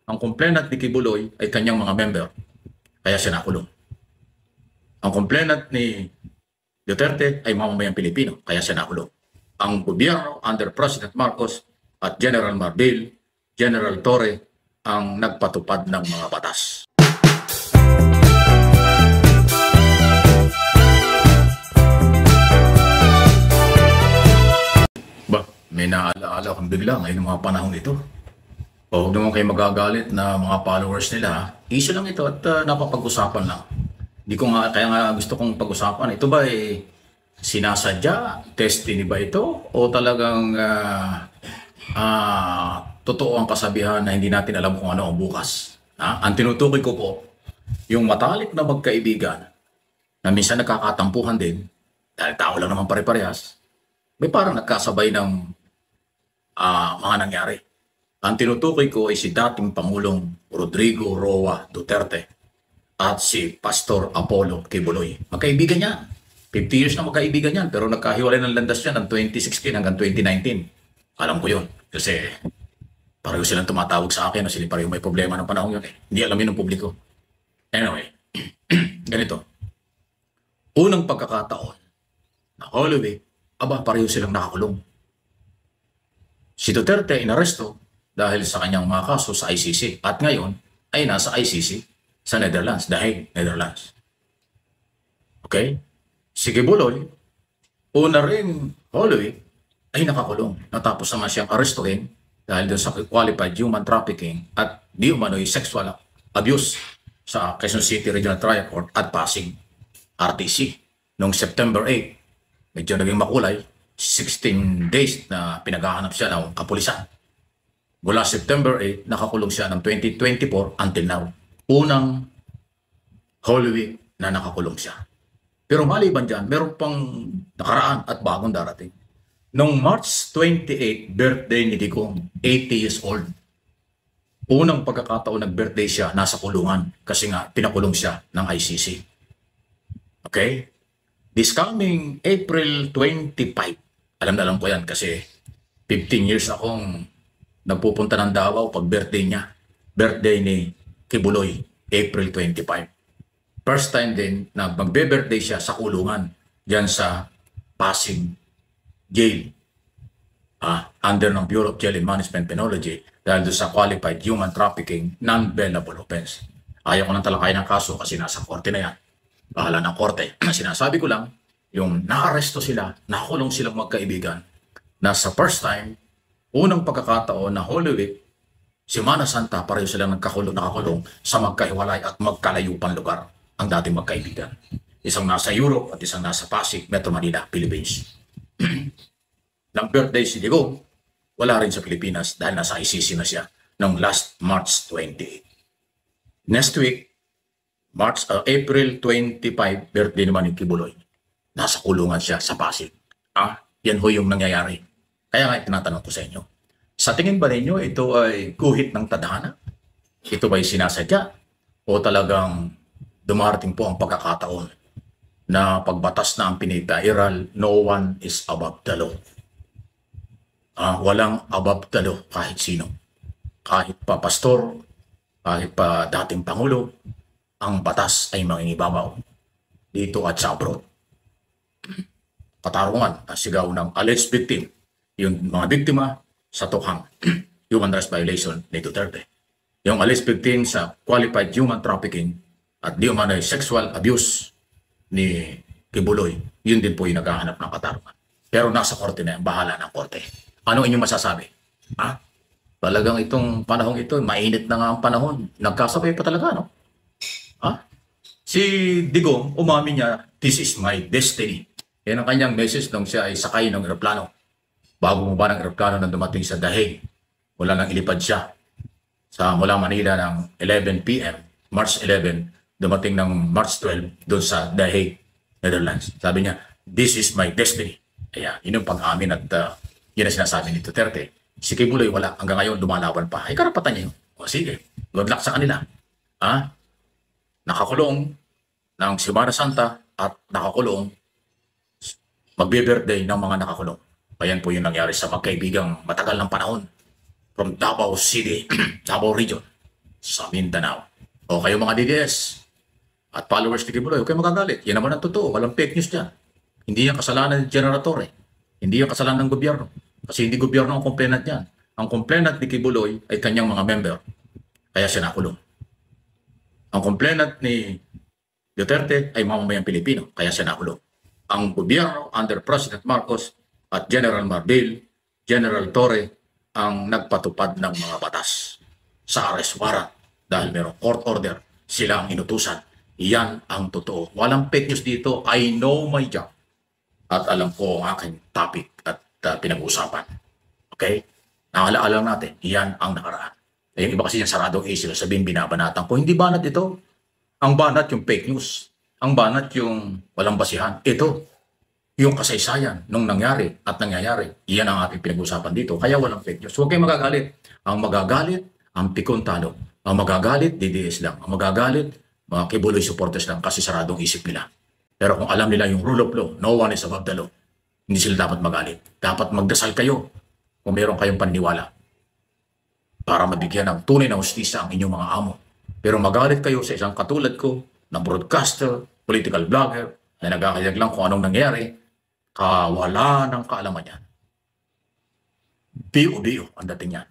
Ang complainant ni Kibuloy ay kanyang mga member, kaya siya nakulong. Ang complainant ni Duterte ay mamamayang Pilipino, kaya siya nakulong. Ang gobyerno under President Marcos at General Marbil, General Torre ang nagpatupad ng mga batas. Ba, may naalaala kang bigla ngayon ng mga panahon ito. O huwag naman kayo magagalit na mga followers nila. Issue lang ito at napapag-usapan lang. Di ko nga, kaya nga gusto kong pag-usapan. Ito ba sinasadya? Destiny ba ito? O talagang totoo ang kasabihan na hindi natin alam kung ano ang bukas? Ang tinutukoy ko po, yung matalik na magkaibigan na minsan nagkakatampuhan din, dahil tao lang naman pare-parehas, may parang nagkasabay ng mga nangyari. Ang tinutukoy ko ay si dating Pangulong Rodrigo Roa Duterte at si Pastor Apollo Kibuloy. Magkaibigan yan. 50 years na magkaibigan yan, pero nagkahiwalay ng landas yan ng 2016 hanggang 2019. Alam ko yun, kasi pareho silang tumatawag sa akin na sila pareho may problema ng panahon yun. Hindi alam yun ng publiko. Anyway, ganito. Unang pagkakataon na Holy Week, pareho silang nakakulong. Si Duterte inaresto dahil sa kanyang mga kaso sa ICC at ngayon ay nasa ICC sa Netherlands, dahil Netherlands. Okay? Si Kibuloy, una rin Holy Week ay nakakulong. Natapos naman siyang arestuhin dahil doon sa qualified human trafficking at di umano'y sexual abuse sa Quezon City Regional Trial Court at Pasig RTC noong September 8. Medyo naging makulay, 16 days na pinaghahanap siya ng kapulisan. Mula September 8, nakakulong siya ng 2024 until now. Unang Holy Week na nakakulong siya. Pero maliban dyan, meron pang nakaraan at bagong darating. Noong March 28, birthday ni Digong, 80 years old. Unang pagkakataon nag-birthday siya, nasa kulungan kasi nga pinakulong siya ng ICC. Okay? This coming April 25, alam na lang ko yan kasi 15 years akong nagpupunta ng Davao pag birthday niya. Birthday ni Kibuloy, April 25. First time din na magbe-birthday siya sa kulungan dyan sa Pasig Jail. Under ng Bureau of Jail and Management Penology dahil doon sa qualified human trafficking non-bailable offense. Ayaw ko nang talakayin ng kaso kasi nasa korte na yan. Bahala ng korte. Sinasabi ko lang, yung naaresto sila, nakulong silang magkaibigan na sa first time, unang pagkakataon na Holy Week, Semana Santa, pareho silang nakakulong sa magkahiwalay at magkalayupang lugar ang dating magkaibigan. Isang nasa Europe at isang nasa Pasig, Metro Manila, Philippines. Nang birthday si Digong, wala rin sa Pilipinas dahil nasa ICC na siya noong last March 28. Next week, April 25, birthday naman ni Kibuloy. Nasa kulungan siya sa Pasig. Yan ho yung nangyayari. Kaya nga tinatanong ko sa inyo, sa tingin ba ninyo ito ay guhit ng tadhana? Ito ba ay sinasadya? O talagang dumarating po ang pagkakataon na pagbatas na ang pinipairal, no one is above the law. Walang above the law kahit sino. Kahit pa pastor, kahit pa dating pangulo, ang batas ay mangingibabaw dito at sa abroad. Katarungan ang sigaw ng alleged victim, yung mga biktima sa tukhang human rights violation ni Duterte. Yung alleged victim sa qualified human trafficking at di umano'y sexual abuse ni Kibuloy, yun din po yung naghahanap ng katarungan. Pero nasa korte na yan, bahala ng korte. Ano inyong masasabi? Talagang itong panahong ito, mainit na nga ang panahon. Nagkasabay pa talaga, no? Si Digong, umamin niya, this is my destiny. Yan ang kanyang message nung siya ay sakay ng eroplano. Bago mo ba ng eroplano nang dumating sa Dahig, wala nang ilipad siya. Mula Manila ng 11 p.m., March 11, dumating ng March 12 doon sa Dahig, Netherlands. Sabi niya, this is my destiny. Kaya yun yung pag-amin at yun ang sinasabi ni Duterte. Si Kibuloy wala, hanggang ngayon lumalaban pa. Ay karapatan niya yun. O sige, good luck sa kanila. Nakakulong ng Semana Santa at nakakulong magbe-birthday ng mga nakakulong. Ayan po yung nangyari sa magkaibigang matagal ng panahon from Davao City, Davao Region. sa Mindanao. O kayo mga DDS at followers ni Kibuloy, huwag kayo magagalit. Yan naman ang totoo. Walang fake news dyan. Hindi yung kasalanan ng generator eh. Hindi yung kasalanan ng gobyerno. Kasi hindi gobyerno ang complainant niyan. Ang complainant ni Kibuloy ay kanyang mga member. Kaya siya nakulong. Ang complainant ni Duterte ay mamamayang Pilipino. Kaya siya nakulong. Ang gobyerno under President Marcos at General Marbil, General Torre ang nagpatupad ng mga batas sa arrest warrant dahil mayroong court order. Sila ang inutusan. Yan ang totoo. Walang fake news dito. I know my job. At alam ko ang aking topic at pinag-uusapan. Okay? Naalaala natin, yan ang nakaraan. Yung iba kasi yung saradong issue, sabihin binabanatan ko. Hindi banat ito. Ang banat yung fake news. Ang banat yung walang basihan. Ito, yung kasaysayan nung nangyari at nangyayari. Yan ang ating pinag-usapan dito. Kaya walang fake news. Huwag kayong magagalit. Ang magagalit, ang pikon talo. Ang magagalit, DDS lang. Ang magagalit, mga Kibuloy supporters lang kasi saradong isip nila. Pero kung alam nila yung rule of law, no one is above the law. Hindi sila dapat magalit. Dapat magdasal kayo kung meron kayong paniniwala para mabigyan ng tunay na hustisya ang inyong mga amo. Pero magalit kayo sa isang katulad ko na broadcaster, political blogger, na nagkakayag lang kung anong nangyari, wala ng kaalaman yan. Biyo-biyo ang dating yan.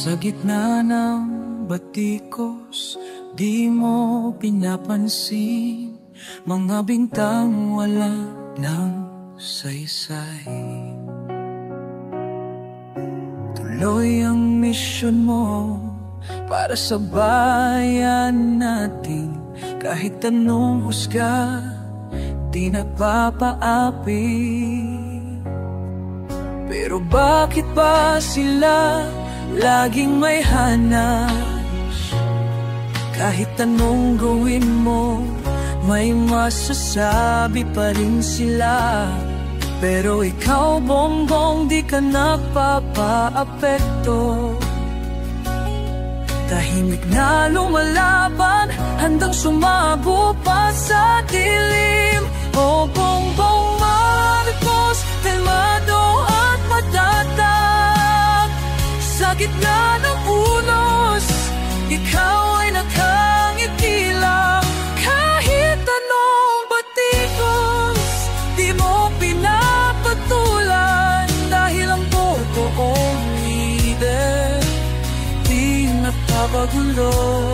Sa gitna ng batikos, di mo pinapansin mga bintang wala ng saysay. Tuloy ang misyon mo para sa bayan natin. Kahit anong husga, di nagpapaapi. Pero bakit ba sila laging may hanap? Kahit anong gawin mo, may masasabi pa rin sila. Pero ikaw, Bongbong, di ka nagpapaapekto. Tahimik na lumalaban, handang sumago pa sa dilim. O Bongbong Marcos, kalmado at matatag. Sa gitna ng unos, ikaw ay nakangiti lang. Kahit anong batikos, di mo pinapatulan. Dahil ang totoong leader, di napapagulo.